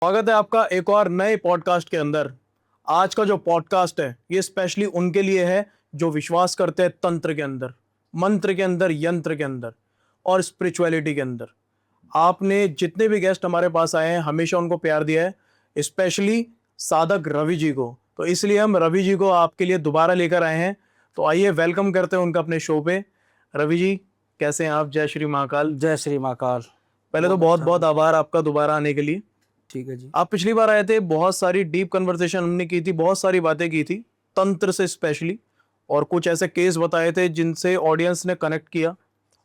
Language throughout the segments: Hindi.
स्वागत है आपका एक और नए पॉडकास्ट के अंदर। आज का जो पॉडकास्ट है ये स्पेशली उनके लिए है जो विश्वास करते हैं तंत्र के अंदर, मंत्र के अंदर, यंत्र के अंदर और स्पिरिचुअलिटी के अंदर। आपने जितने भी गेस्ट हमारे पास आए हैं हमेशा उनको प्यार दिया है, स्पेशली साधक रवि जी को। तो इसलिए हम रवि जी को आपके लिए दोबारा लेकर आए हैं। तो आइए वेलकम करते हैं उनका अपने शो पे। रवि जी कैसे हैं आप? जय श्री महाकाल। जय श्री महाकाल। पहले तो बहुत बहुत आभार आपका दोबारा आने के लिए। ठीक है जी। आप पिछली बार आए थे, बहुत सारी डीप कन्वर्सेशन हमने की थी, बहुत सारी बातें की थी तंत्र से स्पेशली, और कुछ ऐसे केस बताए थे जिनसे ऑडियंस ने कनेक्ट किया।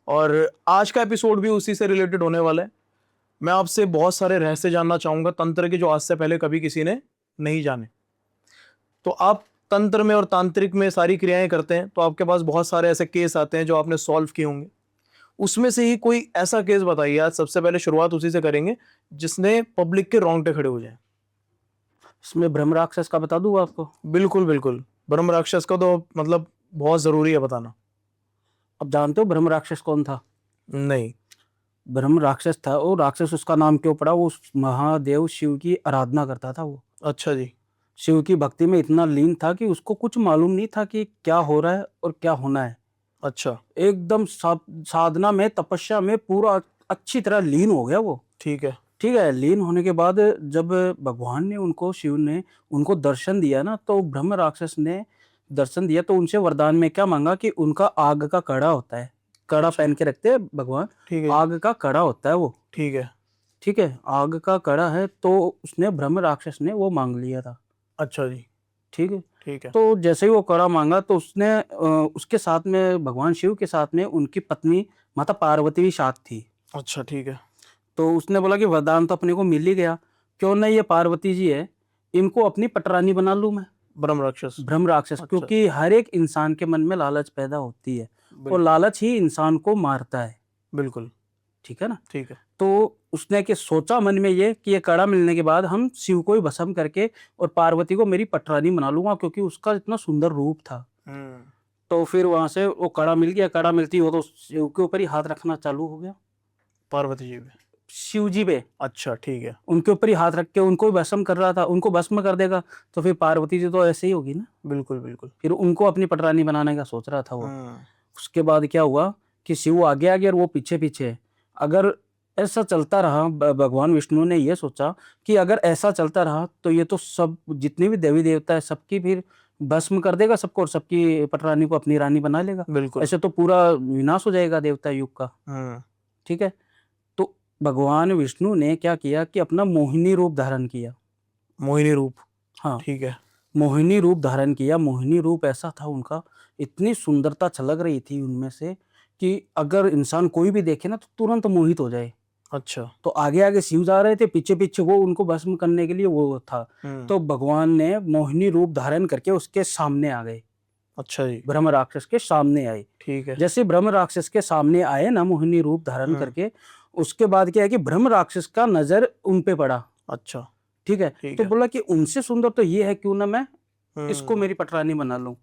और आज का एपिसोड भी उसी से रिलेटेड होने वाला है। मैं आपसे बहुत सारे रहस्य जानना चाहूँगा तंत्र के, जो आज से पहले कभी किसी ने नहीं जाने। तो आप तंत्र में और तांत्रिक में सारी क्रियाएं करते हैं, तो आपके पास बहुत सारे ऐसे केस आते हैं जो आपने सॉल्व किए होंगे। उसमें से ही कोई ऐसा केस बताइए। आज सबसे पहले शुरुआत उसी से करेंगे जिसने पब्लिक के रोंगटे खड़े हो जाए। इसमें ब्रह्म राक्षस का बता दूं आपको? बिल्कुल बिल्कुल, ब्रह्म राक्षस का तो मतलब बहुत जरूरी है बताना। अब जानते हो ब्रह्म राक्षस कौन था? नहीं। ब्रह्म राक्षस था, वो राक्षस उसका नाम क्यों पड़ा? वो महादेव शिव की आराधना करता था। वो अच्छा जी। शिव की भक्ति में इतना लीन था कि उसको कुछ मालूम नहीं था कि क्या हो रहा है और क्या होना है। अच्छा। एकदम साधना में, तपस्या में पूरा अच्छी तरह लीन हो गया वो। ठीक है। ठीक है। लीन होने के बाद जब भगवान ने उनको, शिव ने उनको दर्शन दिया ना, तो ब्रह्म राक्षस ने दर्शन दिया तो उनसे वरदान में क्या मांगा कि उनका आग का कड़ा होता है, कड़ा अच्छा। पहन के रखते हैं भगवान, ठीक है। आग का कड़ा होता है वो। ठीक है। ठीक है, आग का कड़ा है, तो उसने, ब्रह्म राक्षस ने वो मांग लिया था। अच्छा जी। ठीक है। ठीक है। तो जैसे ही वो कड़ा मांगा तो उसने उसके साथ में, भगवान शिव के साथ में उनकी पत्नी माता पार्वती भी साथ थी। अच्छा। ठीक है। तो उसने बोला कि वरदान तो अपने को मिल ही गया, क्यों ना ये पार्वती जी है, इनको अपनी पटरानी बना लूं मैं। ब्रह्म राक्षस। ब्रह्म राक्षस। अच्छा। क्योंकि हर एक इंसान के मन में लालच पैदा होती है और बिल्कुल लालच ही इंसान को मारता है। बिल्कुल। ठीक है ना? ठीक है। तो उसने कि सोचा मन में ये कि ये कड़ा मिलने के बाद हम शिव को ही भस्म करके और पार्वती को मेरी पटरानी बना लूंगा, क्योंकि उसका इतना सुंदर रूप था। तो फिर वहां से वो कड़ा मिल गया। कड़ा मिलती हो तो शिव के ऊपर ही हाथ रखना चालू हो गया, पार्वती जी पे? शिव जी पे। अच्छा। ठीक है। उनके ऊपर ही हाथ रख के उनको भस्म कर रहा था। उनको भस्म कर देगा तो फिर पार्वती जी तो ऐसे ही होगी ना। बिल्कुल बिल्कुल। फिर उनको अपनी पटरानी बनाने का सोच रहा था वो। हम्म। उसके बाद क्या हुआ कि शिव आगे आगे और वो पीछे पीछे। अगर ऐसा चलता रहा, भगवान विष्णु ने ये सोचा कि अगर ऐसा चलता रहा तो ये तो सब जितने भी देवी देवता है सबकी फिर भस्म कर देगा सबको, और सबकी पटरानी को अपनी रानी बना लेगा। बिल्कुल। ऐसे तो पूरा विनाश हो जाएगा देवता युग का। ठीक है। तो भगवान विष्णु ने क्या किया कि अपना मोहिनी रूप धारण किया। मोहिनी रूप? हाँ, ठीक है। मोहिनी रूप धारण किया। मोहिनी रूप ऐसा था उनका, इतनी सुंदरता छलक रही थी उनमें से कि अगर इंसान कोई भी देखे ना तो तुरंत मोहित हो जाए। अच्छा। तो आगे आगे शिव जा रहे थे, पीछे पीछे वो उनको भस्म करने के लिए वो था। तो भगवान ने मोहिनी रूप धारण करके उसके सामने आ गए। अच्छा जी। ब्रह्म राक्षस के सामने आए। ठीक है। जैसे ब्रह्म राक्षस के सामने आए ना मोहिनी रूप धारण करके, उसके बाद क्या है कि ब्रह्म राक्षस का नजर उन पे पड़ा। अच्छा। ठीक है। ठीक तो है। बोला कि उनसे सुंदर तो ये है, क्यों ना मैं इसको मेरी पटरानी बना लूं।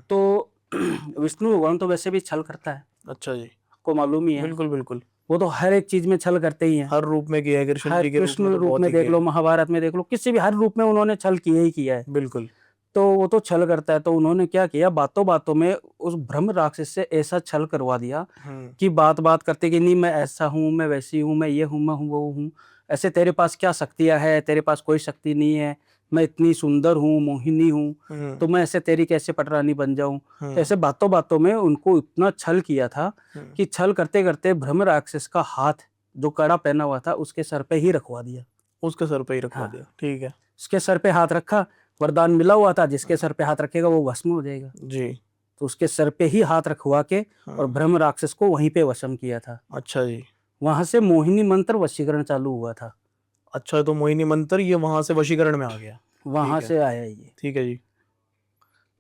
तो विष्णु भगवान तो वैसे भी छल करता है, अच्छा जी। को मालूम ही है। बिल्कुल बिल्कुल। वो तो हर एक चीज में छल करते ही हैं। हर रूप में किया है, कृष्ण हर जी के रूप कृष्ण में तो रूप बहुत में ही देख किया लो, है। महाभारत में देख लो, किसी भी हर रूप में उन्होंने छल किया ही किया है। बिल्कुल। तो वो तो छल करता है। तो उन्होंने क्या किया, बातों बातों में उस ब्रह्म राक्षस से ऐसा छल करवा दिया कि बात बात करते कि नहीं मैं ऐसा हूँ, मैं वैसी हूँ, मैं ये हूँ, मैं हूँ, वो हूँ, ऐसे तेरे पास क्या शक्तियाँ है, तेरे पास कोई शक्ति नहीं है, मैं इतनी सुंदर हूँ, मोहिनी हूँ, तो मैं ऐसे तेरी कैसे पटरानी बन जाऊं। तो ऐसे बातों बातों में उनको इतना छल किया था कि छल करते करते ब्रह्म राक्षस का हाथ, जो कड़ा पहना हुआ था, उसके सर पे ही रखवा दिया। उसके सर पे ही रखवा हाँ, दिया। ठीक है। उसके सर पे हाथ रखा। वरदान मिला हुआ था, जिसके सर पे हाथ रखेगा वो भस्म हो जाएगा। जी। तो उसके सर पे ही हाथ रखवा के और ब्रह्म राक्षस को वहीं पे वशम किया था। अच्छा जी। वहां से मोहिनी मंत्र वशीकरण चालू हुआ था। अच्छा, तो मोहिनी मंत्र ये वहां से वशीकरण में आ गया। वहां ठीक है। से आया ये। ठीक है जी।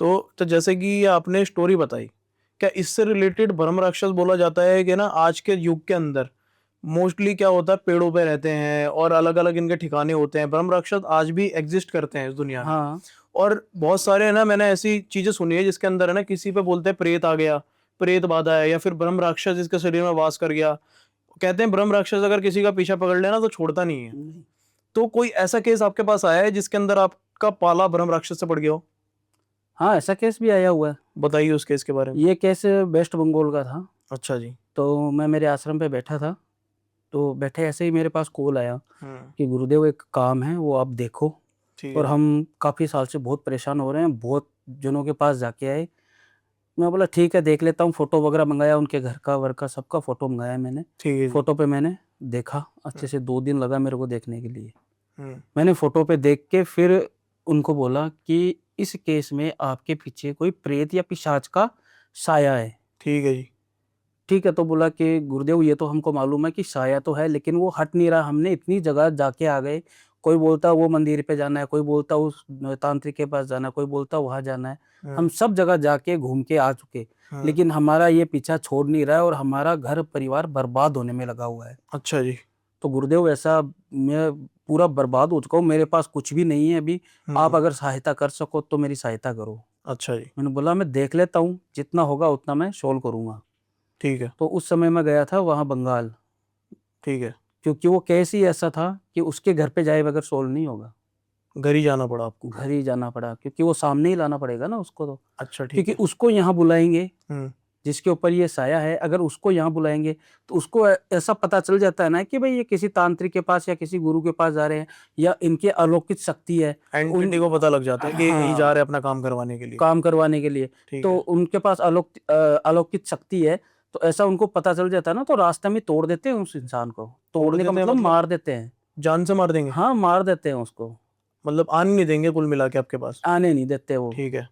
तो जैसे कि ये आपने स्टोरी बताई, क्या इससे रिलेटेड ब्रह्म राक्षस बोला जाता है कि ना आज के युग के अंदर मोस्टली क्या होता है, पेड़ों पे रहते हैं और अलग अलग इनके ठिकाने होते हैं। ब्रह्म राक्षस आज भी एग्जिस्ट करते हैं इस दुनिया में। हाँ, और बहुत सारे है ना, मैंने ऐसी चीजें सुनी है जिसके अंदर है ना, किसी पे बोलते हैं प्रेत आ गया, प्रेत बाधा है, या फिर ब्रह्म राक्षस इसके शरीर में वास कर गया। कहते हैं ब्रह्म राक्षस अगर किसी का पीछा पकड़ लेना तो छोड़ता नहीं है। तो कोई ऐसा केस आपके पास आया है जिसके अंदर आपका पाला ब्रह्म राक्षस से पड़ गया हो? हाँ, ऐसा केस भी आया हुआ है। बताइए उस केस के बारे में। ये केस वेस्ट बंगाल का था। अच्छा जी। तो मैं मेरे आश्रम पे बैठा था, तो बैठे ऐसे ही मेरे पास कॉल आया हम्म। कि गुरुदेव एक काम है, वो आप देखो। ठीक और है। हम काफ़ी साल से बहुत परेशान हो रहे हैं, बहुत जनों के पास जाके आए। मैं बोला ठीक है देख लेता हूँ, फ़ोटो वगैरह मंगाया, उनके घर का वर का सबका फ़ोटो मंगाया मैंने। ठीक है जी। फ़ोटो पे मैंने देखा, अच्छे से 2 दिन लगा मेरे को देखने के लिए। हम्म। मैंने फ़ोटो पे देख के फिर उनको बोला कि इस केस में आपके पीछे कोई प्रेत या पिशाच का साया है। ठीक है जी। ठीक है, तो बोला कि गुरुदेव ये तो हमको मालूम है कि साया तो है, लेकिन वो हट नहीं रहा, हमने इतनी जगह जाके आ गए। कोई बोलता वो मंदिर पे जाना है, कोई बोलता उस तांत्रिक के पास जाना है, कोई बोलता वहाँ जाना है। हम सब जगह जाके घूम के आ चुके, लेकिन हमारा ये पीछा छोड़ नहीं रहा है और हमारा घर परिवार बर्बाद होने में लगा हुआ है। अच्छा जी। तो गुरुदेव ऐसा मैं पूरा बर्बाद हो चुका हूँ, मेरे पास कुछ भी नहीं है अभी। आप अगर सहायता कर सको तो मेरी सहायता करो। अच्छा जी। मैंने बोला मैं देख लेता हूँ, जितना होगा उतना मैं सोल्व करूँगा। ठीक है। तो उस समय मैं गया था वहाँ बंगाल, ठीक है। क्योंकि वो केस ही ऐसा था कि उसके घर पे जाए बगैर सोल्व नहीं होगा। घर ही जाना पड़ा आपको? घर ही जाना पड़ा, क्योंकि वो सामने ही लाना पड़ेगा ना उसको तो। अच्छा ठीक क्योंकि है। उसको यहाँ बुलाएँगे, हम्म। जिसके ऊपर ये साया है, अगर उसको यहाँ बुलाएँगे तो उसको ऐसा पता चल जाता है ना कि भई ये किसी तांत्रिक के पास या किसी गुरु के पास जा रहे हैं, या इनके अलौकिक शक्ति है। एंटिटी को पता लग जाता है कि यही जा हाँ, रहे हैं अपना काम करवाने के लिए। काम करवाने के लिए। ठीक तो है। उनके पास अलौकिक शक्ति है, तो ऐसा उनको पता चल जाता है ना, तो रास्ते में तोड़ देते हैं उस इंसान को। तोड़ तोड़ने का देते हैं मतलब मतलब? मार देते हैं। जान से मार देंगे? हाँ, मार देते हैं उसको, मतलब आने नहीं देंगे कुल मिला के आपके पास? आने नहीं देते वो। ठीक है।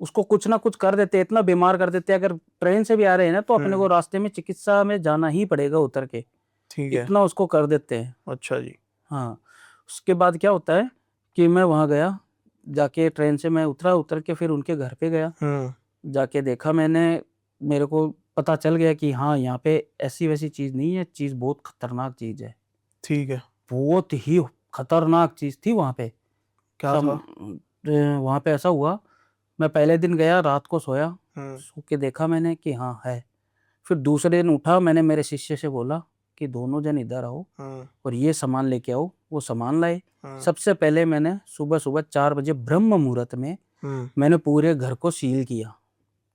उसको कुछ ना कुछ कर देते हैं, इतना बीमार कर देते हैं, अगर ट्रेन से भी आ रहे हैं ना तो अपने को रास्ते में चिकित्सा में जाना ही पड़ेगा उतर के, ठीक है। इतना उसको कर देते हैं। अच्छा जी। हाँ, उसके बाद क्या होता है कि मैं वहाँ गया, जाके ट्रेन से मैं उतरा, उतर के फिर उनके घर पे गया। जाके देखा मैंने, मेरे को पता चल गया कि हाँ, यहाँ पे ऐसी-वैसी चीज़ नहीं है, चीज़ बहुत खतरनाक चीज़ है। ठीक है। बहुत ही खतरनाक चीज़ थी वहाँ पे। क्या सम था? वहाँ पे ऐसा हुआ, मैं पहले दिन गया, रात को सोया, हम्म। सो के देखा मैंने कि हाँ, है। फिर दूसरे दिन उठा, मैंने मेरे शिष्य से बोला कि दोनों जन इधर आओ और ये सामान लेके आओ। वो सामान लाए। सबसे पहले मैंने सुबह-सुबह 4 बजे ब्रह्म मुहूर्त में मैंने पूरे घर को सील किया।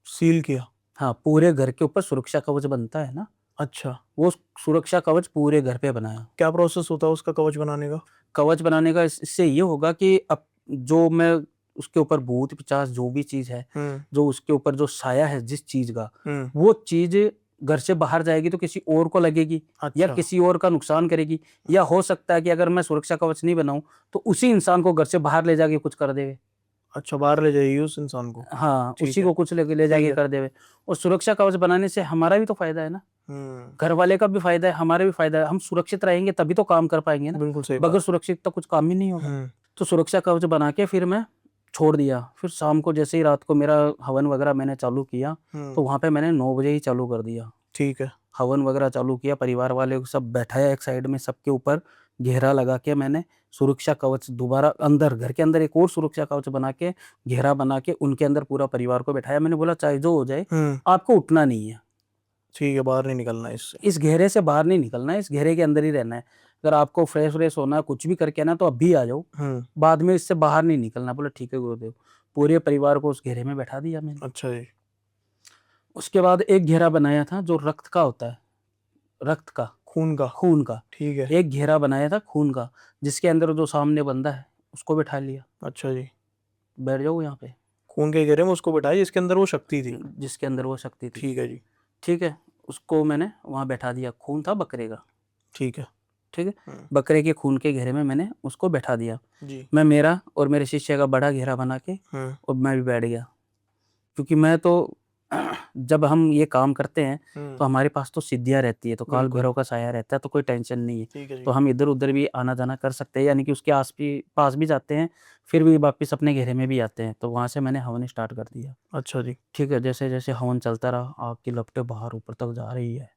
सील किया? हाँ, पूरे घर के ऊपर सुरक्षा कवच बनता है ना, अच्छा। वो सुरक्षा कवच पूरे घर पे बनाया। क्या प्रोसेस होता है उसका कवच बनाने का? कवच बनाने का इससे ये होगा कि अब जो मैं उसके ऊपर भूत पिशाच जो भी चीज़ है, जो उसके ऊपर जो साया है जिस चीज़ का, वो चीज़ घर से बाहर जाएगी तो किसी और को लगेगी, या अच्छा। किसी और का नुकसान करेगी, या हो सकता है कि अगर मैं सुरक्षा कवच नहीं बनाऊँ तो उसी इंसान को घर से बाहर ले जाके कुछ कर देवे। अच्छा, बाहर ले जाइए उस इंसान को? हाँ, ठीक उसी है। को कुछ ले जाके है। कर देवे। और सुरक्षा कवच बनाने से हमारा भी तो फ़ायदा है ना, घर वाले का भी फ़ायदा है, हमारा भी फ़ायदा है। हम सुरक्षित रहेंगे तभी तो काम कर पाएँगे ना, बिल्कुल सही बात। बगैर सुरक्षित तो कुछ काम ही नहीं होगा। तो सुरक्षा कवच बना के फिर मैं छोड़ दिया। फिर शाम को जैसे ही रात को मेरा हवन वगैरह मैंने चालू किया, तो वहाँ पे मैंने 9 बजे ही चालू कर दिया। ठीक है। हवन वगैरह चालू किया, परिवार वाले को सब बैठाया एक साइड में, सबके ऊपर घेरा लगा के मैंने सुरक्षा कवच दोबारा अंदर, घर के अंदर एक और सुरक्षा कवच बना के, घेरा बना के उनके अंदर पूरा परिवार को बैठाया। मैंने बोला चाहे जो हो जाए, आपको उठना नहीं है। ठीक है, बाहर नहीं निकलना है इससे। इस घेरे से बाहर नहीं निकलना है, इस घेरे के अंदर ही रहना है। अगर आपको फ्रेश होना है, कुछ भी करके आना है तो अभी आ जाओ, बाद में इससे बाहर नहीं निकलना। बोला ठीक है गुरुदेव। पूरे परिवार को उस घेरे में बैठा दिया मैंने। अच्छा जी। उसके बाद एक घेरा बनाया था जो रक्त का होता है, रक्त का, खून का? खून का। ठीक है। एक घेरा बनाया था खून का, जिसके अंदर जो सामने बंदा है उसको बैठा लिया, अच्छा जी। बैठ जाओ यहाँ पे, खून के घेरे में उसको बिठाया जिसके अंदर वो शक्ति थी? जिसके अंदर वो शक्ति थी। ठीक है जी। ठीक है, उसको मैंने वहाँ बैठा दिया। खून था बकरे का, ठीक है। ठीक है, बकरे के खून के घेरे में मैंने उसको बैठा दिया। जी। मैं मेरा और मेरे शिष्य का बड़ा घेरा बना के और मैं भी बैठ गया, क्योंकि मैं तो जब हम ये काम करते हैं तो हमारे पास तो सिद्धियाँ रहती है, तो काल बिल्कुल। भैरव का साया रहता है, तो कोई टेंशन नहीं है। ठीक है जी। तो हम इधर-उधर भी आना-जाना कर सकते हैं, यानी कि उसके पास भी जाते हैं, फिर भी वापस अपने घेरे में भी आते हैं। तो वहाँ से मैंने हवन स्टार्ट कर दिया। अच्छा जी। ठीक है, जैसे-जैसे हवन चलता रहा, आग की लपटें बाहर ऊपर तक जा रही है,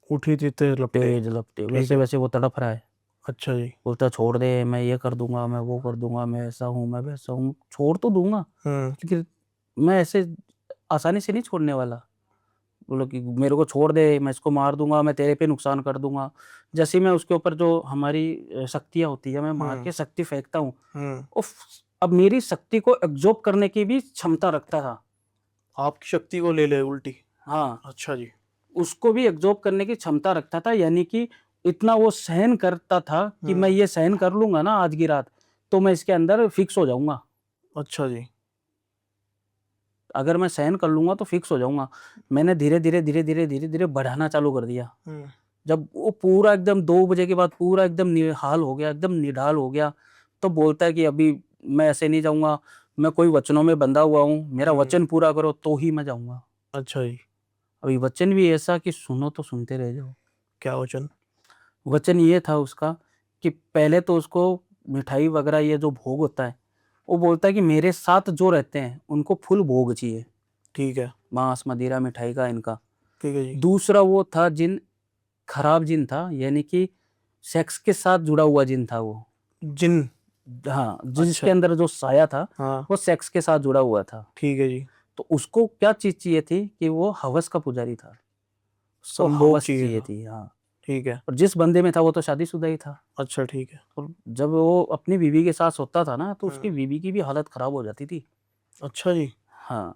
उठी थी तेज लपटे? तेज लपटें, ठीक है। वैसे-वैसे वो तड़प रहा है। अच्छा जी। बोलता है छोड़ दे, मैं ये कर दूँगा, मैं वो कर दूँगा, मैं ऐसा हूँ, मैं वैसा हूँ। छोड़ तो दूँगा, लेकिन मैं ऐसे आसानी से नहीं छोड़ने वाला। बोलो कि मेरे को छोड़ दे, मैं इसको मार दूंगा, मैं तेरे पे नुकसान कर दूंगा। जैसे ही मैं उसके ऊपर जो हमारी शक्तियां होती है, मैं मार के शक्ति फेंकता हूँ, उफ, अब मेरी शक्ति को एब्जॉर्ब करने की भी क्षमता रखता था। आपकी शक्ति को ले ले उल्टी। हाँ, अच्छा जी। उसको भी एब्जॉर्ब करने की क्षमता रखता था, यानी कि इतना वो सहन करता था कि मैं ये सहन कर लूंगा ना आज की रात, तो मैं इसके अंदर फिक्स हो जाऊंगा। अच्छा जी। अगर मैं सहन कर लूंगा तो फिक्स हो जाऊंगा। मैंने धीरे धीरे धीरे धीरे धीरे धीरे बढ़ाना चालू कर दिया। जब वो पूरा एकदम 2 बजे के बाद पूरा एकदम निहाल हो गया, एकदम निढाल हो गया, तो बोलता है कि अभी मैं ऐसे नहीं जाऊंगा, मैं कोई वचनों में बंधा हुआ हूँ, मेरा वचन पूरा करो तो ही मैं जाऊंगा। अच्छा जी। अभी वचन भी ऐसा कि सुनो तो सुनते रह जाओ। क्या वचन? वचन ये था उसका कि पहले तो उसको मिठाई वगैरह ये जो भोग होता है, वो बोलता है कि मेरे साथ जो रहते हैं उनको फुल भोग चाहिए, ठीक है। मांस मदिरा मिठाई का इनका। ठीक है जी। दूसरा वो था जिन, खराब जिन था, यानी कि सेक्स के साथ जुड़ा हुआ जिन था वो। जिन। हाँ, अच्छा। जिसके अंदर जो साया था हाँ। वो सेक्स के साथ जुड़ा हुआ था। ठीक है जी। तो उसको क्या चीज चाहिए थी कि वो हवस का पुजारी था, उसको संभोग हवस चाहिए चाहिए था। थी। हाँ, ठीक है। और जिस बंदे में था वो तो शादीशुदा ही था। अच्छा ठीक है। और जब वो अपनी बीवी के साथ सोता था ना, तो उसकी बीवी की भी हालत खराब हो जाती थी। अच्छा जी। हाँ,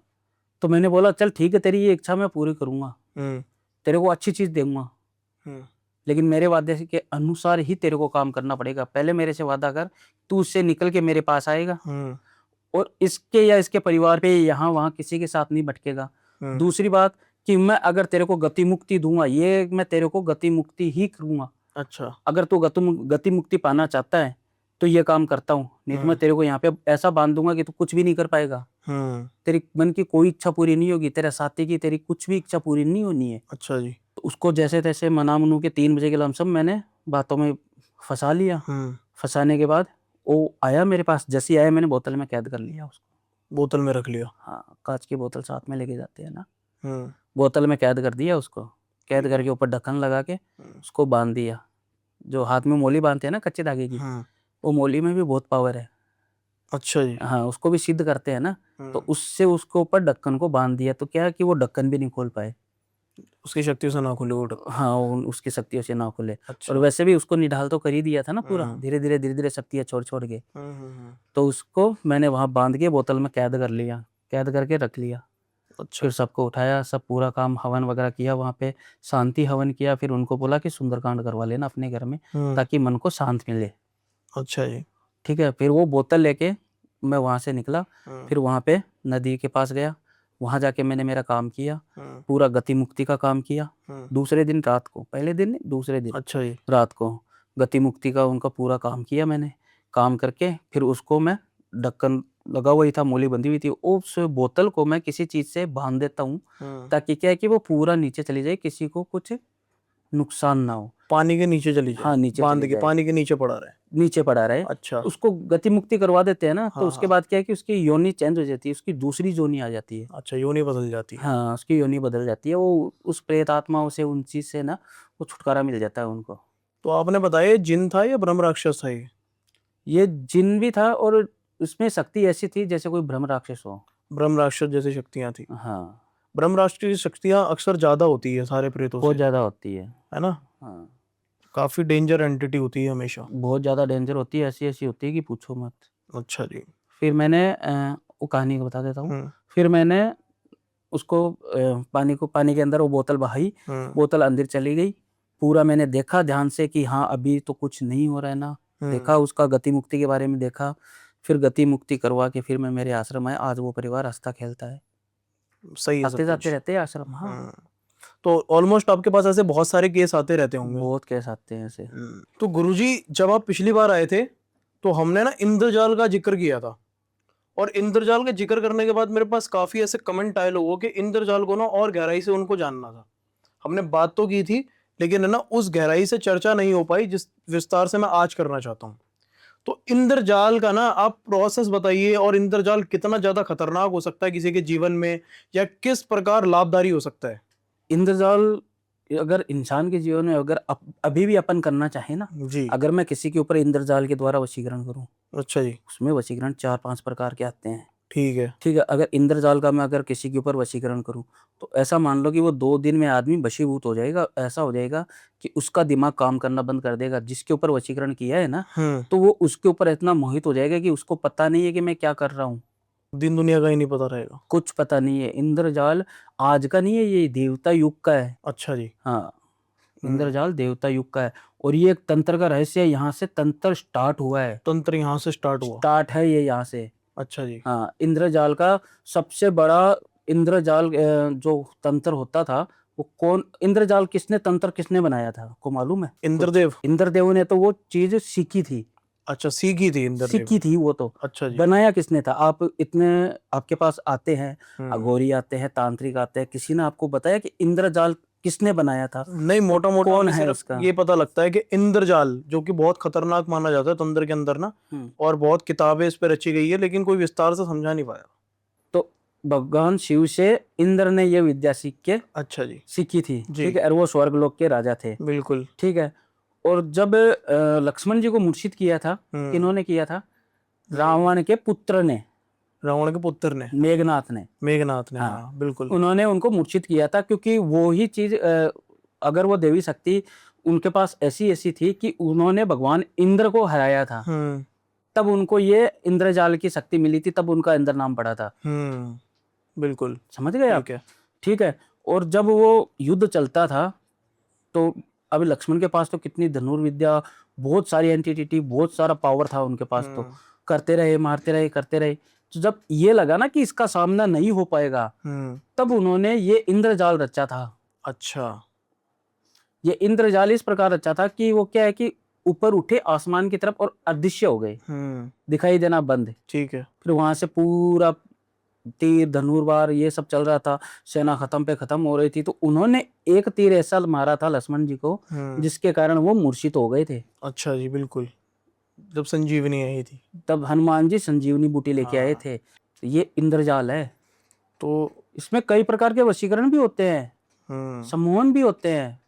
तो मैंने बोला चल ठीक है, तेरी ये इच्छा मैं पूरी करूंगा, तेरे को अच्छी चीज दूंगा, लेकिन मेरे वादे के अनुसार ही तेरे को काम करना पड़ेगा। पहले मेरे से वादा कर, तू उससे निकल के मेरे पास आएगा और इसके या इसके परिवार पे यहाँ वहाँ किसी के साथ नहीं भटकेगा। दूसरी बात कि मैं अगर तेरे को गति मुक्ति दूंगा, ये मैं तेरे को गति मुक्ति ही करूंगा। अच्छा। अगर तू गति मुक्ति पाना चाहता है तो ये काम करता हूँ, नहीं तो मैं तेरे को यहाँ पे ऐसा बांध दूंगा कि तू कुछ भी नहीं कर पाएगा। तेरी मन की कोई इच्छा पूरी नहीं होगी, तेरे साथी की तेरी कुछ भी इच्छा पूरी नहीं होनी है। अच्छा जी। तो उसको जैसे तैसे मना मनू के 3 बजे के लमसम मैंने बातों में फंसा लिया। फंसाने के बाद वो आया मेरे पास, जैसे ही आया मैंने बोतल में कैद कर लिया उसको। बोतल में रख लिया। हाँ, कांच की बोतल साथ में लेके जाते हैं ना, बोतल में कैद कर दिया उसको। कैद करके ऊपर ढक्कन लगा के उसको बांध दिया। जो हाथ में मोली बांधते हैं ना कच्चे धागे की, वो मोली में भी बहुत पावर है। अच्छा जी। हाँ, उसको भी सिद्ध करते हैं ना, तो उससे उसको ऊपर ढक्कन को बांध दिया, तो क्या है कि वो ढक्कन भी नहीं खोल पाए। उसकी शक्तियों से ना खुले वो ढक्कन। हाँ, उसकी शक्तियों से ना खुले। अच्छा। और वैसे भी उसको निढाल तो कर ही दिया था ना पूरा, धीरे धीरे शक्तियाँ छोड़ छोड़ के। तो उसको मैंने वहां बांध के बोतल में कैद कर लिया, कैद करके रख लिया। अच्छा। फिर सबको उठाया, सब पूरा काम हवन वगैरह किया, वहाँ पे शांति हवन किया। फिर उनको बोला कि सुंदरकांड करवा लेना अपने घर में, ताकि मन को शांत मिले। अच्छा जी। ठीक है, फिर वो बोतल लेके मैं वहाँ से निकला। फिर वहाँ पे नदी के पास गया, वहाँ जाके मैंने मेरा काम किया, पूरा गति मुक्ति का काम किया। दूसरे दिन रात को, पहले दिन नहीं दूसरे दिन अच्छा जी। रात को गति मुक्ति का उनका पूरा काम किया मैंने। काम करके फिर उसको मैं, ढक्कन लगा हुआ ही था, मोली बंधी हुई थी, उस बोतल को मैं किसी चीज से बांध देता हूँ, ताकि क्या है कि वो पूरा नीचे चली जाए, किसी को कुछ नुकसान ना हो। पानी के नीचे चली जाए। हाँ, नीचे बांध चली के जाए, पानी के नीचे पड़ा रहे। नीचे पड़ा रहे। अच्छा। उसको गति मुक्ति करवा देते हैं ना, तो हाँ, उसके हाँ। बाद क्या है कि उसकी योनि चेंज हो जाती है, उसकी दूसरी योनि आ जाती है। अच्छा, योनि बदल जाती है। हाँ, उसकी योनि बदल जाती है, वो उस प्रेत आत्माओं से, उन चीज से ना वो छुटकारा मिल जाता है उनको। तो आपने बताया ये जिन था या ब्रह्म राक्षस था ये जिन भी था और उसमें शक्ति ऐसी थी जैसे कोई ब्रह्म राक्षस हो। ब्रह्म राक्षस जैसी शक्तियां थी। हाँ, ब्रह्म राक्षस की शक्तियां अक्सर ज्यादा होती है सारे प्रेतों बहुत से, ज्यादा होती है। है ना? हाँ, काफी डेंजर एंटिटी होती है हमेशा। बहुत ज्यादा डेंजर होती है, ऐसी ऐसी होती है कि पूछो मत। अच्छा जी। फिर मैंने वो कहानी को बता देता हूँ। फिर मैंने उसको पानी के अंदर वो बोतल बहाई, बोतल अंदर चली गई। पूरा मैंने देखा ध्यान से कि हाँ अभी तो कुछ नहीं हो रहा है ना। देखा, उसका गति मुक्ति के बारे में देखा। फिर गति मुक्ति करवा के फिर मैं मेरे आश्रम आया। आज वो परिवार हंसता खेलता है, सही है सब आते कुछ। जाते रहते हैं आश्रम। हाँ, तो ऑलमोस्ट आपके पास ऐसे बहुत सारे केस आते रहते होंगे। बहुत केस आते हैं ऐसे। तो गुरुजी, जब आप पिछली बार आए थे तो हमने ना इंद्रजाल का जिक्र किया था, और इंद्रजाल का जिक्र करने के बाद मेरे पास काफी ऐसे कमेंट आए लोगों के, इंद्रजाल को ना और गहराई से उनको जानना था। हमने बात तो की थी, लेकिन है ना उस गहराई से चर्चा नहीं हो पाई जिस विस्तार से मैं आज करना चाहता हूँ। तो इंद्रजाल का ना आप प्रोसेस बताइए, और इंद्रजाल कितना ज्यादा खतरनाक हो सकता है किसी के जीवन में, या किस प्रकार लाभकारी हो सकता है? इंद्रजाल अगर इंसान के जीवन में अगर अभी भी अपन करना चाहे ना जी। अगर मैं किसी के ऊपर इंद्रजाल के द्वारा वशीकरण करूं, अच्छा जी। उसमें वशीकरण 4-5 प्रकार के आते हैं। ठीक है। ठीक है, अगर इंद्रजाल का मैं अगर किसी के ऊपर वशीकरण करूं तो ऐसा मान लो कि वो 2 दिन में आदमी वशीभूत हो जाएगा। ऐसा हो जाएगा कि उसका दिमाग काम करना बंद कर देगा। जिसके ऊपर वशीकरण किया है ना, तो वो उसके ऊपर इतना मोहित हो जाएगा कि उसको पता नहीं है कि मैं क्या कर रहा हूँ। दिन दुनिया का ही नहीं पता रहेगा। कुछ पता नहीं है। इंद्रजाल आज का नहीं है, ये देवता युग का है। अच्छा जी। हाँ, इंद्रजाल देवता युग का है। और ये एक तंत्र का रहस्य है, यहाँ से तंत्र स्टार्ट हुआ है। तंत्र यहाँ से स्टार्ट हुआ। स्टार्ट है ये यहाँ से। अच्छा जी। हाँ, इंद्रजाल का सबसे बड़ा इंद्रजाल जो तंत्र होता था, वो कौन इंद्रजाल किसने तंत्र किसने बनाया था, आपको मालूम है? इंद्रदेव। इंद्रदेव ने तो वो चीज सीखी थी। अच्छा, सीखी थी इंद्रदेव। सीखी थी वो तो। अच्छा जी। बनाया किसने था? आप इतने आपके पास आते हैं, हम्म। अघोरी आते हैं, तांत्रिक आते हैं, किसी ने आपको बताया कि इंद्रजाल किसने बनाया था? नहीं, मोटा मोटा कौन हमें है सिर्फ उसका? ये पता लगता है कि इंद्रजाल जो कि बहुत खतरनाक माना जाता है तंत्र के अंदर ना, और बहुत किताबें इस पे रची गई है, लेकिन कोई विस्तार से समझा नहीं पाया। तो भगवान शिव से इंद्र ने ये विद्या सीख के अच्छा जी। सीखी थी। जी। ठीक है, और वो स्वर्गलोक के राजा थे। बिल्कुल। ठीक है। और जब लक्ष्मण जी को मूर्छित किया था, किन्होंने किया था? रावण के पुत्र ने, रावण के पुत्र ने, मेघनाथ ने। मेघनाथ ने। हाँ, हाँ बिल्कुल। उन्होंने उनको मूर्छित किया था, क्योंकि वो ही चीज अगर वो देवी शक्ति उनके पास ऐसी ऐसी थी कि उन्होंने भगवान इंद्र को हराया था, तब उनको ये इंद्रजाल की शक्ति मिली थी, तब उनका इंद्र नाम पड़ा था। बिल्कुल। समझ गए आप? ठीक है। ठीक है। और जब वो युद्ध चलता था, तो अभी लक्ष्मण के पास तो कितनी धनुर्विद्या, बहुत सारी एंटिटी, बहुत सारा पावर था उनके पास, तो करते रहे, मारते रहे, करते रहे। तो जब ये लगा ना कि इसका सामना नहीं हो पाएगा, तब उन्होंने ये इंद्रजाल रचा था। अच्छा। ये इंद्रजाल इस प्रकार रचा था कि वो क्या है कि ऊपर उठे आसमान की तरफ और अदृश्य हो गए, दिखाई देना बंद। ठीक है। फिर वहां से पूरा तीर धनुर्वार ये सब चल रहा था, सेना खत्म पे खत्म हो रही थी, तो उन्होंने एक तीर ऐसा मारा था लक्ष्मण जी को, जिसके कारण वो मूर्छित हो गए थे। अच्छा जी। बिल्कुल, जब संजीवनी आई थी। तब हनुमान जी संजीवनी बूटी लेके आए थे। तो ये इंद्रजाल है। तो इसमें कई प्रकार के वशीकरण भी होते हैं, सम्मोहन भी होते हैं।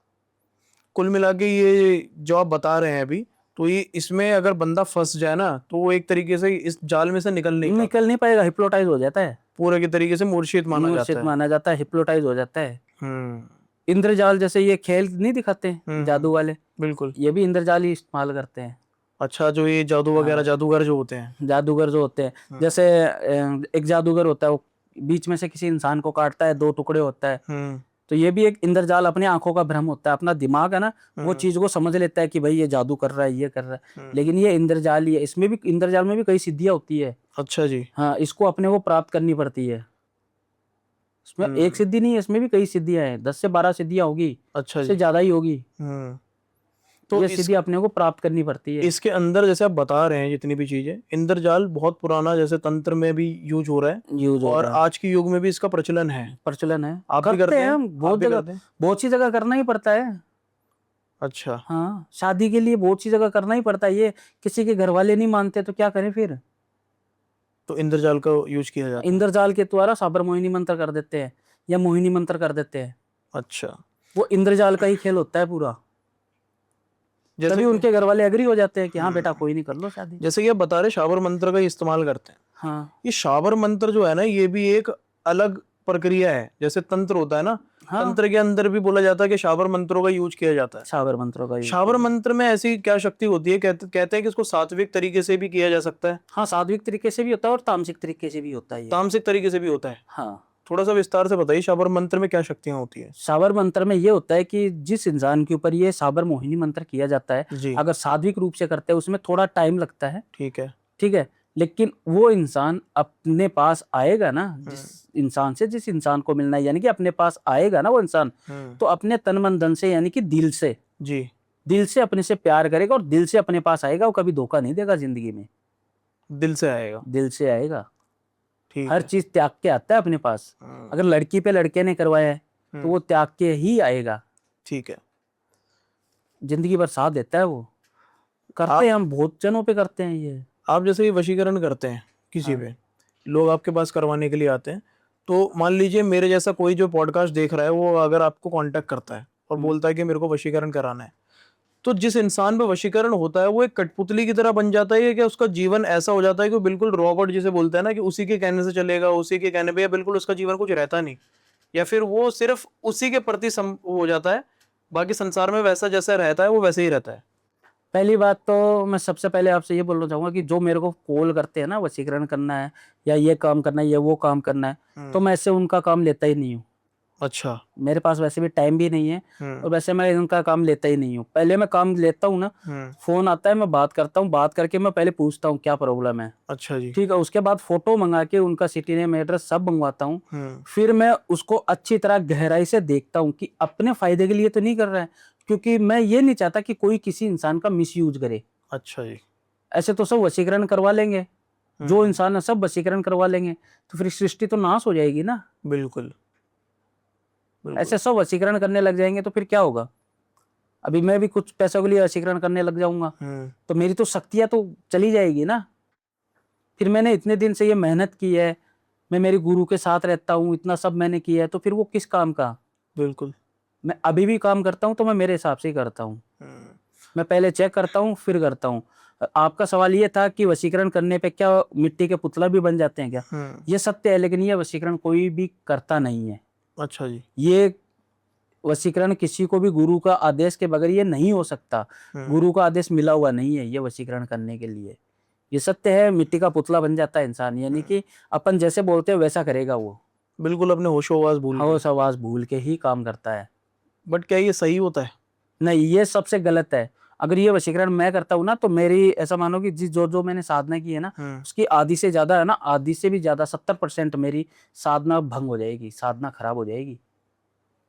कुल मिला के ये जो आप बता रहे हैं अभी, तो ये इसमें अगर बंदा फंस जाए ना, तो वो एक तरीके से इस जाल में से निकल नहीं पाएगा, हिप्नोटाइज हो जाता है, पूरे के तरीके से मूर्छित माना जाता है। हिप्नोटाइज हो जाता है। इंद्रजाल जैसे ये खेल नहीं दिखाते हैं जादू वाले, बिल्कुल, ये भी इंद्रजाल ही इस्तेमाल करते हैं। अच्छा, जो ये जादू वगैरह जादूगर जो होते हैं, जादूगर जो होते हैं, जैसे एक जादूगर होता है, वो बीच में से किसी इंसान को काटता है, 2 टुकड़े होता है। तो ये भी एक इंद्रजाल, अपनी आंखों का भ्रम होता है। अपना दिमाग है ना, वो चीज को समझ लेता है कि भाई ये जादू कर रहा है, ये कर रहा है, लेकिन ये इंद्रजाल ही है। इसमें भी, इंद्रजाल में भी कई सिद्धियां होती है। अच्छा जी। हाँ, इसको अपने को प्राप्त करनी पड़ती है। इसमें एक सिद्धि नहीं है, इसमें भी कई सिद्धियां हैं, 10 से 12 सिद्धियां होगी। अच्छा जी। से ज्यादा ही होगी। तो ये सिद्धि अपने को प्राप्त करनी पड़ती है। इसके अंदर जैसे आप बता रहे हैं जितनी भी चीजें, इंद्रजाल बहुत पुराना, जैसे तंत्र में भी यूज हो रहा है, और आज के युग में भी इसका प्रचलन है। आप भी करते हैं? बहुत जगह, बहुत सी जगह करना ही पड़ता है। अच्छा। हाँ, शादी के लिए बहुत सी जगह करना ही पड़ता है। ये किसी के घर वाले नहीं मानते तो क्या करें फिर? तो इंद्रजाल का यूज किया जाता है। इंद्रजाल के द्वारा साबर मोहिनी मंत्र कर देते हैं, या मोहिनी मंत्र कर देते हैं। अच्छा। वो इंद्रजाल का ही खेल होता है पूरा। तभी उनके घर वाले एग्री हो जाते हैं कि हाँ बेटा, कोई नहीं, कर लो शादी। जैसे कि आप बता रहे शाबर मंत्र का इस्तेमाल करते हैं। हाँ, ये शाबर मंत्र जो है ना, ये भी एक अलग प्रक्रिया है। जैसे तंत्र होता है ना, तंत्र के अंदर भी बोला जाता है कि शाबर मंत्रों का यूज किया जाता है। शाबर मंत्रों का यूज। शाबर मंत्र में ऐसी क्या शक्ति होती है? कहते हैं कि इसको सात्विक तरीके से भी किया जा सकता है। हाँ, सात्विक तरीके से भी होता है और तामसिक तरीके से भी होता है। तामसिक तरीके से भी होता है। हाँ, थोड़ा सा विस्तार से बताइए, शाबर मंत्र में क्या शक्तियां होती है? शाबर मंत्र में ये होता है कि जिस इंसान के ऊपर ये शाबर मोहिनी मंत्र किया जाता है, अगर सात्विक रूप से करते हैं, उसमें थोड़ा टाइम लगता है। ठीक है। ठीक है, लेकिन वो इंसान अपने पास आएगा ना, जिस इंसान से जिस इंसान को मिलना है, यानी कि अपने पास आएगा ना वो इंसान, तो अपने तन मन धन से, यानी कि दिल से, दिल से अपने से प्यार करेगा और दिल से अपने पास आएगा। वो कभी धोखा नहीं देगा जिंदगी में। दिल से आएगा। दिल से आएगा। ठीक हर है। चीज त्याग के आता है अपने पास। अगर लड़की पे लड़के ने करवाया है, तो वो त्याग के ही आएगा। ठीक है। जिंदगी भर साथ देता है वो। करते हैं हम, बहुत जनों पे करते हैं ये। आप जैसे ये वशीकरण करते हैं किसी पे, लोग आपके पास करवाने के लिए आते हैं, तो मान लीजिए मेरे जैसा कोई जो पॉडकास्ट देख रहा है, वो अगर आपको कांटेक्ट करता है और बोलता है कि मेरे को वशीकरण कराना है, तो जिस इंसान पे वशीकरण होता है वो एक कठपुतली की तरह बन जाता है, या क्या उसका जीवन ऐसा हो जाता है कि बिल्कुल रोबोट जिसे बोलते हैं ना, कि उसी के कहने से चलेगा, उसी के कहने पे, या बिल्कुल उसका जीवन कुछ रहता नहीं, या फिर वो सिर्फ उसी के प्रति हो जाता है, बाकी संसार में वैसा जैसा रहता है वो वैसे ही रहता है? पहली बात तो मैं सबसे पहले आपसे ये बोलना चाहूँगा कि जो मेरे को कॉल करते हैं ना, वशीकरण करना है या ये काम करना है या वो काम करना है, तो मैं ऐसे उनका काम लेता ही नहीं हूँ। अच्छा। मेरे पास वैसे भी टाइम भी नहीं है और वैसे मैं उनका काम लेता ही नहीं हूँ। पहले मैं काम लेता हूँ ना, फ़ोन आता है, मैं बात करता हूँ, बात करके मैं पहले पूछता हूँ क्या प्रॉब्लम है। अच्छा जी। ठीक है, उसके बाद फ़ोटो मँगा के उनका सिटी नेम, एड्रेस सब मँगवाता हूँ। फिर मैं उसको अच्छी तरह गहराई से देखता हूँ कि अपने फ़ायदे के लिए तो नहीं कर रहा है, क्योंकि मैं ये नहीं चाहता कि कोई किसी इंसान का मिसयूज़ करे। अच्छा जी। ऐसे तो सब वशीकरण करवा लेंगे, जो इंसान है सब वशीकरण करवा लेंगे, तो फिर सृष्टि तो नाश हो जाएगी ना। बिल्कुल, बिल्कुल। ऐसे सब वशीकरण करने लग जाएँगे तो फिर क्या होगा? अभी मैं भी कुछ पैसों के लिए वशीकरण करने लग जाऊँगा, तो मेरी तो शक्तियाँ तो चली जाएगी ना। फिर मैंने इतने दिन से ये मेहनत की है, मैं मेरे गुरु के साथ रहता हूँ, इतना सब मैंने किया है, तो फिर वो किस काम का? बिल्कुल। मैं अभी भी काम करता हूँ तो मैं मेरे हिसाब से ही करता हूँ। हम्म। मैं पहले चेक करता हूँ, फिर करता हूँ। आपका सवाल ये था कि वशीकरण करने पे क्या मिट्टी के पुतला भी बन जाते हैं क्या? ये सत्य है, लेकिन ये वशीकरण कोई भी करता नहीं है। अच्छा जी। ये वशीकरण किसी को भी गुरु का आदेश के बगैर ये नहीं हो सकता। गुरु का आदेश मिला हुआ नहीं है ये वशीकरण करने के लिए। ये सत्य है, मिट्टी का पुतला बन जाता है इंसान, यानी कि अपन जैसे बोलते हैं वैसा करेगा वो। बिल्कुल अपने होशो-हवास भूल के। होश-हवास भूल के ही काम करता है। बट क्या ये सही होता है? नहीं, ये सबसे गलत है। अगर ये वशीकरण मैं करता हूँ ना, तो मेरी ऐसा मानो कि जो मैंने साधना की है ना, उसकी आधी से ज़्यादा है ना, आधी से भी ज़्यादा 70% मेरी साधना भंग हो जाएगी, साधना खराब हो जाएगी।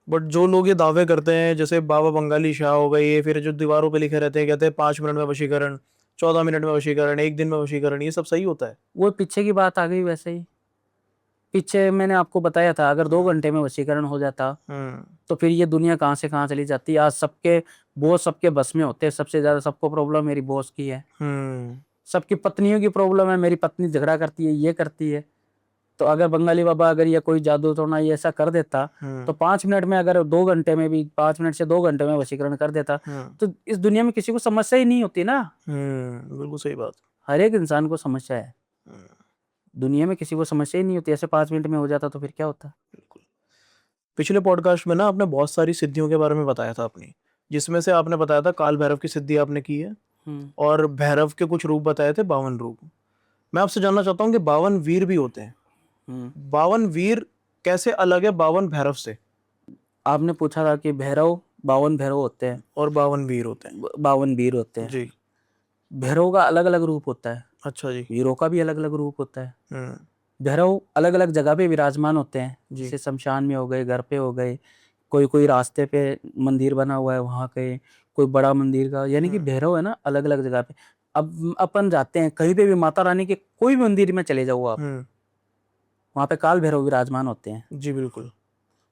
बट जो लोग ये दावे करते हैं, जैसे बाबा बंगाली शाह हो गए, ये फिर जो दीवारों पे लिखे रहते हैं, कहते हैं 5 मिनट में वशीकरण, 14 मिनट में वशीकरण, 1 दिन में वशीकरण, ये सब सही होता है? वो पीछे की बात आ गई वैसे ही। पीछे मैंने आपको बताया था, अगर 2 घंटे में वशीकरण हो जाता, तो फिर ये दुनिया कहाँ से कहाँ चली जाती। आज सबके बॉस सबके बस में होते हैं, सबसे ज़्यादा सबको प्रॉब्लम मेरी बॉस की है। सबकी पत्नियों की प्रॉब्लम है, मेरी पत्नी झगड़ा करती है, ये करती है। तो अगर बंगाली बाबा अगर ये कोई जादू टोना ये ऐसा कर देता, तो 5 मिनट में, अगर 2 घंटे में भी, 5 मिनट से 2 घंटे में वशीकरण कर देता, तो इस दुनिया में किसी को समस्या ही नहीं होती ना। बिल्कुल सही बात। हर एक इंसान को समस्या है। हम्म, दुनिया में किसी को समस्या ही नहीं होती, ऐसे 5 मिनट में हो जाता तो फिर क्या होता? बिल्कुल। पिछले पॉडकास्ट में ना आपने बहुत सारी सिद्धियों के बारे में बताया था अपनी, जिसमें से आपने बताया था काल भैरव की सिद्धि आपने की है, हुँ, और भैरव के कुछ रूप बताए थे, 52 रूप। मैं आपसे जानना चाहता हूँ कि 52 वीर भी होते हैं। हुँ। 52 वीर कैसे अलग है 52 भैरव से? आपने पूछा था कि भैरव 52 भैरव होते हैं, और 52 वीर होते हैं। 52 वीर होते हैं। जी। भैरव का अलग-अलग रूप होता है, अच्छा जी। वीरों का भी अलग-अलग रूप होता है। हम्म। भैरव अलग-अलग जगह पे विराजमान होते हैं, जी। जैसे शमशान में हो गए, घर पे हो गए, कोई-कोई रास्ते पे मंदिर बना हुआ है वहाँ पे, कोई बड़ा मंदिर का, यानी कि भैरव है ना अलग-अलग जगह पे। अब अपन जाते हैं कहीं पे भी, माता रानी के कोई भी मंदिर में चले जाओ आप, हम्म। वहाँ पे काल भैरव विराजमान होते हैं। जी बिल्कुल।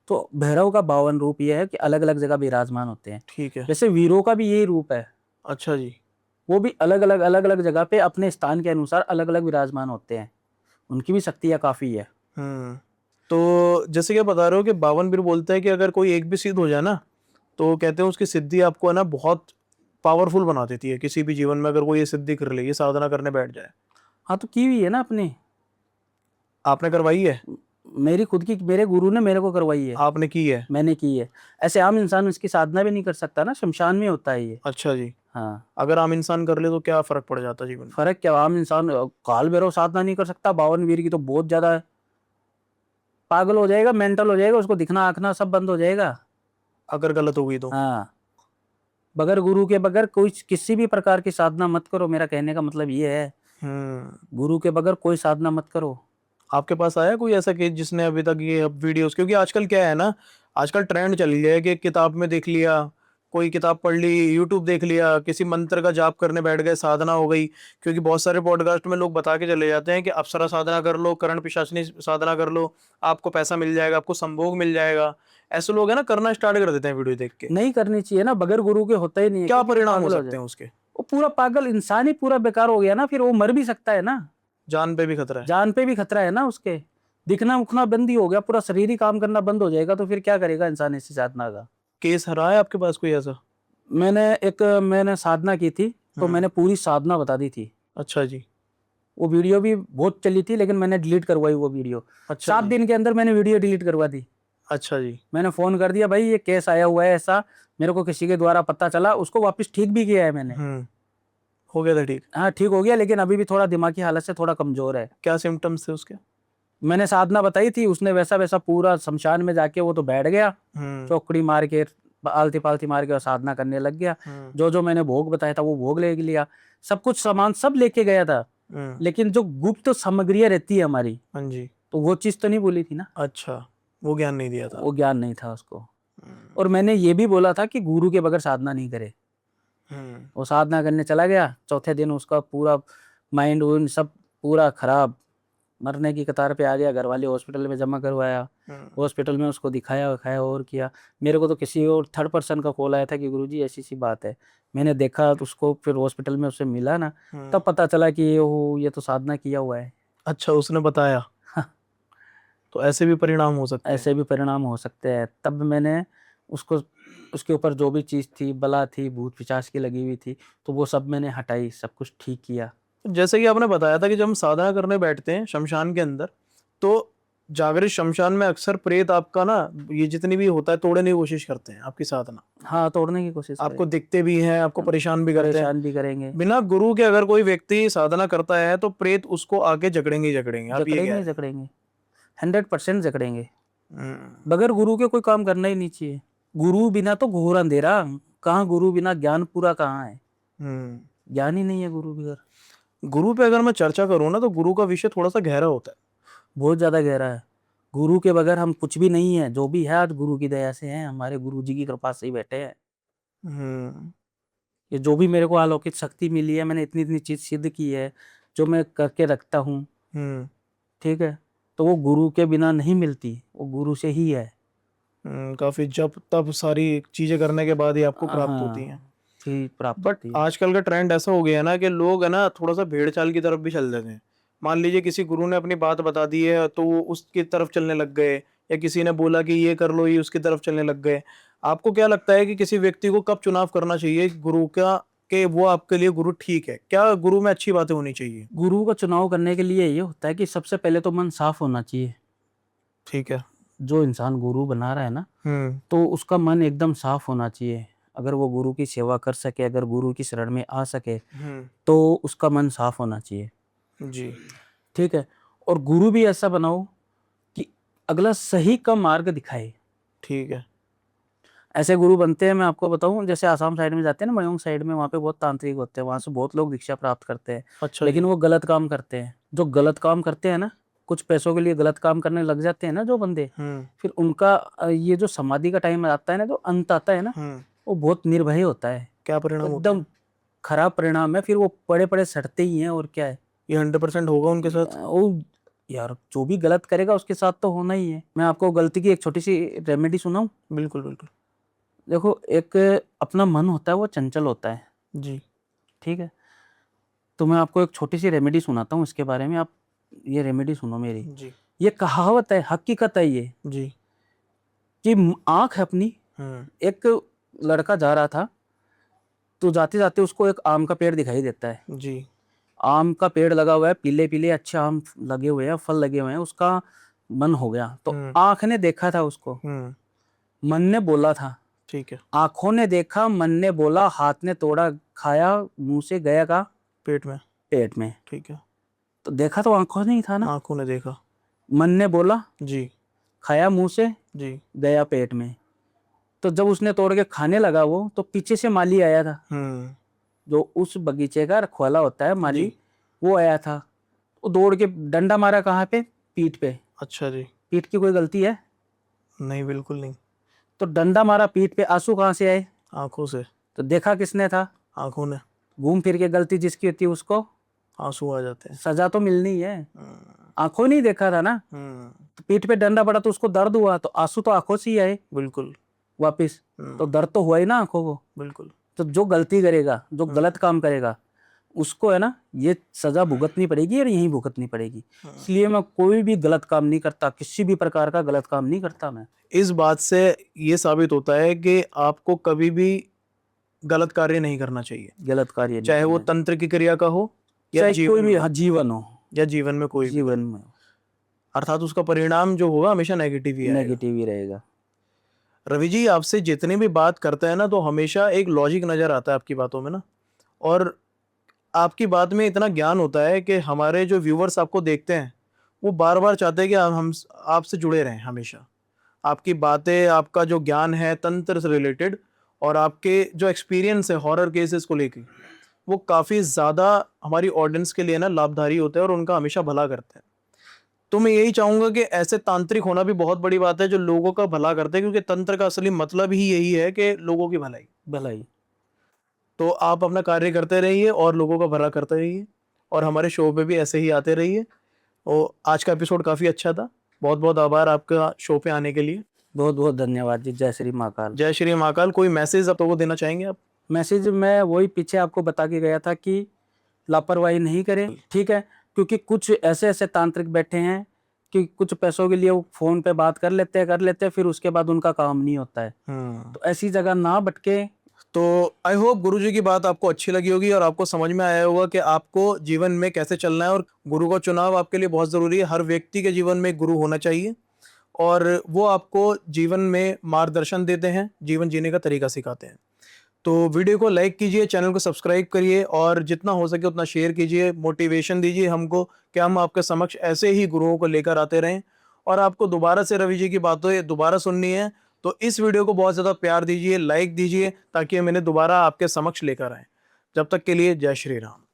तो भैरव का 52 रूप ये है कि अलग-अलग जगह विराजमान होते हैं। ठीक है। वैसे वीरों का भी यही रूप है, अच्छा जी। वो भी अलग-अलग जगह पे अपने स्थान के अनुसार अलग-अलग विराजमान होते हैं। उनकी भी शक्तियाँ काफ़ी है। हम्म। तो जैसे कि आप बता रहे हो कि 52 वीर बोलते हैं कि अगर कोई एक भी सिद्ध हो जाए ना, तो कहते हैं उसकी सिद्धि आपको है ना बहुत पावरफुल बना देती है किसी भी जीवन में, अगर कोई ये सिद्धि कर ले, ये साधना करने बैठ जाए। हाँ, तो की हुई है ना अपनी। आपने करवाई है? मेरी खुद की, मेरे गुरु ने मेरे को करवाई है, आपने की है? मैंने की है। ऐसे आम इंसान इसकी साधना भी नहीं कर सकता ना, शमशान में होता है ये। अच्छा जी। हाँ, अगर आम इंसान कर ले तो क्या फर्क पड़ जाता जीवन में? फ़र्क क्या, आम इंसान काल भैरव साधना नहीं कर सकता, 52 वीर की तो बहुत ज़्यादा है। पागल हो जाएगा, मेंटल हो जाएगा, उसको दिखना आँखना सब बंद हो जाएगा। अगर गलत हो गई तो? हाँ, बगैर गुरु के बगैर कोई किसी भी प्रकार की साधना मत करो, मेरा कहने का मतलब ये है। हम्म। गुरु के बगैर कोई साधना मत करो। आपके पास आया कोई ऐसा केस जिसने अभी तक ये वीडियोस, क्योंकि आजकल क्या है ना, आजकल ट्रेंड चल गया है कि किताब में देख लिया, कोई किताब पढ़ ली, यूट्यूब देख लिया, किसी मंत्र का जाप करने बैठ गए, साधना हो गई। क्योंकि बहुत सारे पॉडकास्ट में लोग बता के चले जाते हैं कि अप्सरा साधना कर लो, करण पिशाचिनी साधना कर लो, आपको पैसा मिल जाएगा, आपको संभोग मिल जाएगा। ऐसे लोग है ना करना स्टार्ट कर देते हैं वीडियो देख के। नहीं करनी चाहिए ना, बगैर गुरु के होता ही नहीं है, क्या क्योंकि वो परिणाम हो पागल हो सकते जाए। हैं उसके? वो पूरा पागल इंसान ही पूरा बेकार हो गया ना, फिर वो मर भी सकता है ना। जान पे भी खतरा है। जान पे भी खतरा है ना उसके। दिखना उखना बंद ही हो गया, पूरा शरीर ही काम करना बंद हो जाएगा, तो फिर क्या करेगा इंसान इसी साधना का? केस हरा है आपके पास कोई ऐसा? मैंने साधना की थी, तो मैंने पूरी साधना बता दी थी। अच्छा जी। वो वीडियो भी बहुत चली थी, लेकिन मैंने डिलीट करवाई वो वीडियो। अच्छा 7 जी। दिन के अंदर मैंने वीडियो डिलीट करवा दी। अच्छा जी। मैंने फ़ोन कर दिया, भाई ये केस आया हुआ है ऐसा, मेरे को किसी के द्वारा पता चला, उसको वापस ठीक भी किया है मैंने। हो गया था ठीक? हाँ, ठीक हो गया, लेकिन अभी भी थोड़ा दिमागी हालत से थोड़ा कमज़ोर है। क्या सिम्टम्स थे उसके? मैंने साधना बताई थी, उसने वैसा-वैसा पूरा शमशान में जाके वो तो बैठ गया, चौकड़ी मार के, आलती-पालती मार के और साधना करने लग गया। जो मैंने भोग बताया था वो भोग ले लिया, सब कुछ सामान सब लेके गया था, लेकिन जो गुप्त सामग्रियाँ रहती है हमारी, हाँ जी। तो वो चीज़ तो नहीं बोली थी ना, अच्छा, वो ज्ञान नहीं दिया था। वो ज्ञान नहीं था उसको। और मैंने ये भी बोला था कि गुरु के बगैर साधना नहीं करे। वो साधना करने चला गया, चौथे दिन उसका पूरा माइंड वाइंड सब पूरा खराब, मरने की कतार पे आ गया। घर वाले हॉस्पिटल में जमा करवाया, हॉस्पिटल में उसको दिखाया विखाया और किया। मेरे को तो किसी और थर्ड पर्सन का कॉल आया था कि गुरुजी ऐसी सी बात है। मैंने देखा तो उसको, फिर हॉस्पिटल में उससे मिला ना, तब पता चला कि ये तो साधना किया हुआ है। अच्छा, उसने बताया। हाँ, तो ऐसे भी परिणाम हो सकते हैं। ऐसे भी परिणाम हो सकते हैं। तब मैंने उसको, उसके ऊपर जो भी चीज़ थी, बला थी, भूत पिशाच की लगी हुई थी, तो वो सब मैंने हटाई, सब कुछ ठीक किया। जैसे कि आपने बताया था कि जब हम साधना करने बैठते हैं शमशान के अंदर, तो जागृत शमशान में अक्सर प्रेत आपका ना, ये जितनी भी होता है तोड़ने की कोशिश करते हैं आपकी साधना। हाँ, तोड़ने की कोशिश आपको करेंगे, दिखते भी हैं, आपको परेशान भी करते हैं। परेशान भी करेंगे, बिना गुरु के अगर कोई व्यक्ति साधना करता है तो प्रेत उसको आके जकड़ेंगे ही जकड़ेंगे। आप ये कह जकड़ेंगे रहे जकड़ेंगे, 100% जकड़ेंगे। हैं? बगैर गुरु के कोई काम करना ही नहीं चाहिए। गुरु बिना तो घोर अंधेरा, कहाँ गुरु बिना ज्ञान पूरा कहाँ है? ज्ञान ही नहीं है गुरु बगैर। गुरु पे अगर मैं चर्चा करूँ ना, तो गुरु का विषय थोड़ा सा गहरा होता है। बहुत ज़्यादा गहरा है। गुरु के बगैर हम कुछ भी नहीं है। जो भी है आज गुरु की दया से है, हमारे गुरु जी की कृपा से ही बैठे हैं। हम्म। ये जो भी मेरे को अलौकिक शक्ति मिली है, मैंने इतनी-इतनी चीज़ सिद्ध की है, जो मैं करके रखता हूँ, हम्म। ठीक है? तो वो गुरु के बिना नहीं मिलती, वो गुरु से ही है। काफी जब तब सारी चीजें करने के बाद ही आपको प्राप्त होती हैं। हाँ, ही प्राप्त बट होती है। आजकल का ट्रेंड ऐसा हो गया है ना कि लोग है ना थोड़ा सा भेड़ चाल की तरफ भी चल देते हैं। मान लीजिए किसी गुरु ने अपनी बात बता दी है तो वो उसकी तरफ चलने लग गए, या किसी ने बोला कि ये कर लो, ये उसकी तरफ चलने लग गए। आपको क्या लगता है कि किसी व्यक्ति को कब चुनाव करना चाहिए गुरु का, कि वो आपके लिए गुरु ठीक है? क्या गुरु में अच्छी बातें होनी चाहिए? गुरु का चुनाव करने के लिए ये होता है कि सबसे पहले तो मन साफ होना चाहिए। ठीक है। जो इंसान गुरु बना रहा है ना, तो उसका मन एकदम साफ होना चाहिए। अगर वो गुरु की सेवा कर सके, अगर गुरु की शरण में आ सके, तो उसका मन साफ होना चाहिए। जी। ठीक है? और गुरु भी ऐसा बनाओ कि अगला सही का मार्ग दिखाए। ठीक है। ऐसे गुरु बनते हैं, मैं आपको बताऊँ, जैसे आसाम साइड में जाते हैं ना, मयोंग साइड में, वहाँ पे बहुत तांत्रिक होते हैं, वहाँ से बहुत लोग दीक्षा प्राप्त करते हैं। अच्छा लेकिन जी। वो गलत काम करते हैं। जो गलत काम करते हैं ना, कुछ पैसों के लिए गलत काम करने लग जाते हैं ना जो बंदे, फिर उनका ये जो समाधि का टाइम आता है ना, जो अंत आता है ना, वो बहुत निर्भय होता है। क्या परिणाम होते एकदम हैं? खराब परिणाम है, फिर वो पड़े-पड़े सड़ते ही हैं, और क्या है। ये 100% होगा उनके साथ? वो यार, जो भी गलत करेगा उसके साथ तो होना ही है। मैं आपको गलती की एक छोटी-सी रेमेडी सुनाऊँ? बिल्कुल बिल्कुल। देखो, एक अपना मन होता है, वो चंचल होता है, जी। ठीक है? तो मैं आपको एक छोटी-सी रेमेडी सुनाता हूँ इसके बारे में, आप ये रेमेडी सुनो मेरी। जी। ये कहावत है, हकीकत है ये, जी। कि आँख है अपनी। एक लड़का जा रहा था, तो जाते-जाते उसको एक आम का पेड़ दिखाई देता है। जी। आम का पेड़ लगा हुआ है, पीले-पीले अच्छे आम लगे हुए हैं, फल लगे हुए हैं, उसका मन हो गया। तो आँख ने देखा था उसको, मन ने बोला था। ठीक है। आँखों ने देखा, मन ने बोला, हाथ ने तोड़ा, खाया, मुँह से गया कहाँ? पेट में। पेट में। ठीक है। तो देखा तो आँखों ने ही था ना, आंखों ने देखा। मन ने बोला, जी। खाया मुँह से, जी। गया पेट में। तो जब उसने तोड़ के खाने लगा वो, तो पीछे से माली आया था, जो उस बगीचे का रखवाला होता है माली, जी। वो आया था। वो दौड़ के डंडा मारा कहाँ पे? पीठ पे। अच्छा जी। पीठ की कोई गलती है? नहीं, बिल्कुल नहीं। तो डंडा मारा पीठ पे, आंसू कहाँ से आए? आंखों से। तो देखा किसने था? आंखों ने। घूम फिर के गलती जिसकी होती है उसको आंसू आ जाते हैं। सजा तो मिलनी है। आंखों नहीं देखा था ना, तो पीठ पे डंडा पड़ा तो उसको दर्द हुआ, तो आंसू तो आंखों से ही आए बिल्कुल। वापिस। तो दर्द तो हुआ ही ना आंखों को। बिल्कुल। तो जो गलती करेगा, जो गलत काम करेगा, उसको है ना ये सजा भुगतनी पड़ेगी, और यहीं भुगतनी पड़ेगी। इसलिए मैं कोई भी गलत काम नहीं करता, किसी भी प्रकार का गलत काम नहीं करता मैं। इस बात से ये साबित होता है कि आपको कभी भी गलत कार्य नहीं करना चाहिए, गलत कार्य नहीं चाहे वो करना तंत्र की क्रिया का हो या चाहिए। चाहे कोई जीवन भी हाँ, जीवन हो, या जीवन में कोई भी, जीवन में अर्थात उसका परिणाम जो होगा हमेशा नेगेटिव ही आएगा। नेगेटिव ही रहेगा। रवि जी, आपसे जितनी भी बात करते हैं ना तो हमेशा एक लॉजिक नजर आता है आपकी बातों में ना, और आपकी बात में इतना ज्ञान होता है कि हमारे जो व्यूवर्स आपको देखते हैं वो बार बार चाहते हैं कि हम आपसे जुड़े रहें हमेशा। आपकी बातें, आपका जो ज्ञान है तंत्र से रिलेटेड, और आपके जो एक्सपीरियंस है हॉरर केसेस को लेके, वो काफ़ी ज़्यादा हमारी ऑडियंस के लिए ना लाभकारी होते हैं और उनका हमेशा भला करते हैं। तो मैं यही चाहूँगा कि ऐसे तांत्रिक होना भी बहुत बड़ी बात है जो लोगों का भला करते हैं, क्योंकि तंत्र का असली मतलब ही यही है कि लोगों की भलाई। भलाई। तो आप अपना कार्य करते रहिए और लोगों का भला करते रहिए, और हमारे शो पे भी ऐसे ही आते रहिए। और आज का एपिसोड काफ़ी अच्छा था, बहुत बहुत आभार आपका शो पे आने के लिए। बहुत बहुत धन्यवाद जी। जय श्री महाकाल। जय श्री महाकाल। कोई मैसेज अब तो वो देना चाहेंगे आप? मैसेज मैं वही पीछे आपको बता के गया था कि लापरवाही नहीं करें, ठीक है, क्योंकि कुछ ऐसे ऐसे तांत्रिक बैठे हैं कि कुछ पैसों के लिए वो फोन पे बात कर लेते हैं, फिर उसके बाद उनका काम नहीं होता है। तो ऐसी जगह ना भटके। तो आई होप गुरुजी की बात आपको अच्छी लगी होगी और आपको समझ में आया होगा कि आपको जीवन में कैसे चलना है, और गुरु का चुनाव आपके लिए बहुत ज़रूरी है। हर व्यक्ति के जीवन में एक गुरु होना चाहिए और वो आपको जीवन में मार्गदर्शन देते हैं, जीवन जीने का तरीका सिखाते हैं। तो वीडियो को लाइक कीजिए, चैनल को सब्सक्राइब करिए और जितना हो सके उतना शेयर कीजिए, मोटिवेशन दीजिए हमको कि हम आपके समक्ष ऐसे ही गुरुओं को लेकर आते रहें। और आपको दोबारा से रवि जी की बातें दोबारा सुननी है तो इस वीडियो को बहुत ज़्यादा प्यार दीजिए, लाइक दीजिए, ताकि हम इन्हें दोबारा आपके समक्ष लेकर आएँ। जब तक के लिए जय श्री राम।